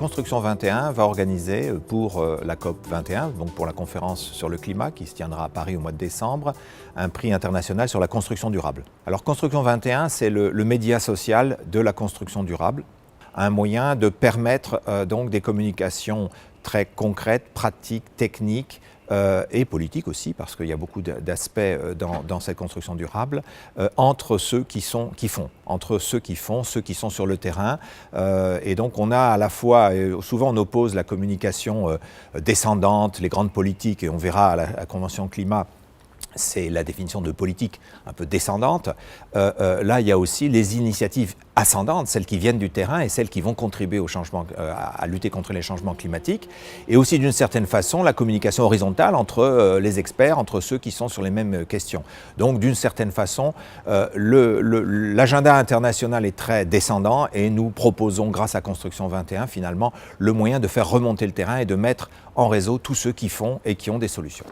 Construction 21 va organiser pour la COP 21, donc pour la conférence sur le climat qui se tiendra à Paris au mois de décembre, un prix international sur la construction durable. Alors Construction 21, c'est le média social de la construction durable, un moyen de permettre donc des communications très concrètes, pratiques, techniques, et politique aussi, parce qu'il y a beaucoup d'aspects dans cette construction durable, entre ceux qui font, ceux qui sont sur le terrain. Et donc on a à la fois, souvent on oppose la communication descendante, les grandes politiques, et on verra à la Convention climat, c'est la définition de politique un peu descendante. Là, il y a aussi les initiatives ascendantes, celles qui viennent du terrain et celles qui vont contribuer au changement, à lutter contre les changements climatiques. Et aussi, d'une certaine façon, la communication horizontale entre les experts, entre ceux qui sont sur les mêmes questions. Donc, d'une certaine façon, l'agenda international est très descendant et nous proposons, grâce à Construction 21, finalement, le moyen de faire remonter le terrain et de mettre en réseau tous ceux qui font et qui ont des solutions.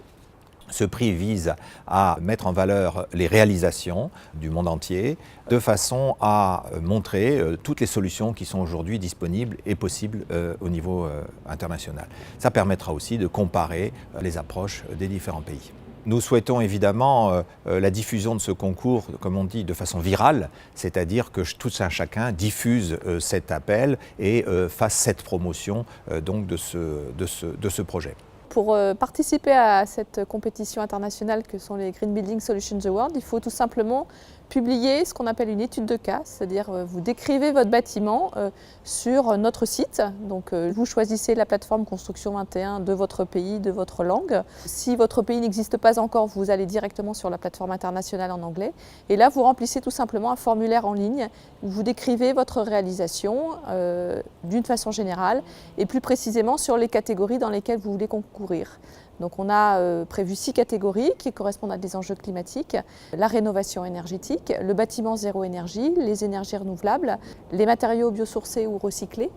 Ce prix vise à mettre en valeur les réalisations du monde entier de façon à montrer toutes les solutions qui sont aujourd'hui disponibles et possibles au niveau international. Ça permettra aussi de comparer les approches des différents pays. Nous souhaitons évidemment la diffusion de ce concours, comme on dit, de façon virale, c'est-à-dire que tout un chacun diffuse cet appel et fasse cette promotion donc de ce projet. Pour participer à cette compétition internationale que sont les Green Building Solutions Awards, il faut tout simplement publier ce qu'on appelle une étude de cas, c'est-à-dire vous décrivez votre bâtiment sur notre site. Donc vous choisissez la plateforme Construction 21 de votre pays, de votre langue. Si votre pays n'existe pas encore, vous allez directement sur la plateforme internationale en anglais. Et là, vous remplissez tout simplement un formulaire en ligne où vous décrivez votre réalisation d'une façon générale et plus précisément sur les catégories dans lesquelles vous voulez concourir. Donc on a prévu 6 catégories qui correspondent à des enjeux climatiques, la rénovation énergétique, le bâtiment zéro énergie, les énergies renouvelables, les matériaux biosourcés ou recyclés,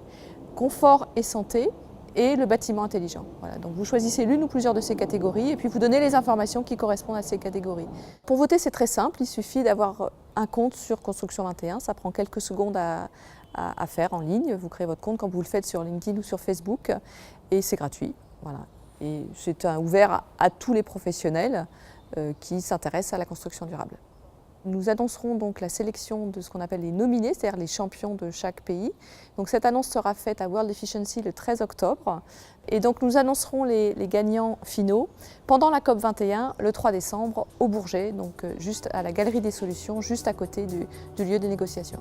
confort et santé et le bâtiment intelligent. Voilà, donc vous choisissez l'une ou plusieurs de ces catégories et puis vous donnez les informations qui correspondent à ces catégories. Pour voter, c'est très simple, il suffit d'avoir un compte sur Construction 21, ça prend quelques secondes à faire en ligne. Vous créez votre compte quand vous le faites sur LinkedIn ou sur Facebook et c'est gratuit. Voilà. Et c'est ouvert à tous les professionnels qui s'intéressent à la construction durable. Nous annoncerons donc la sélection de ce qu'on appelle les nominés, c'est-à-dire les champions de chaque pays. Donc cette annonce sera faite à World Efficiency le 13 octobre. Et donc nous annoncerons les gagnants finaux pendant la COP 21 le 3 décembre au Bourget, donc juste à la Galerie des Solutions, juste à côté du lieu des négociations.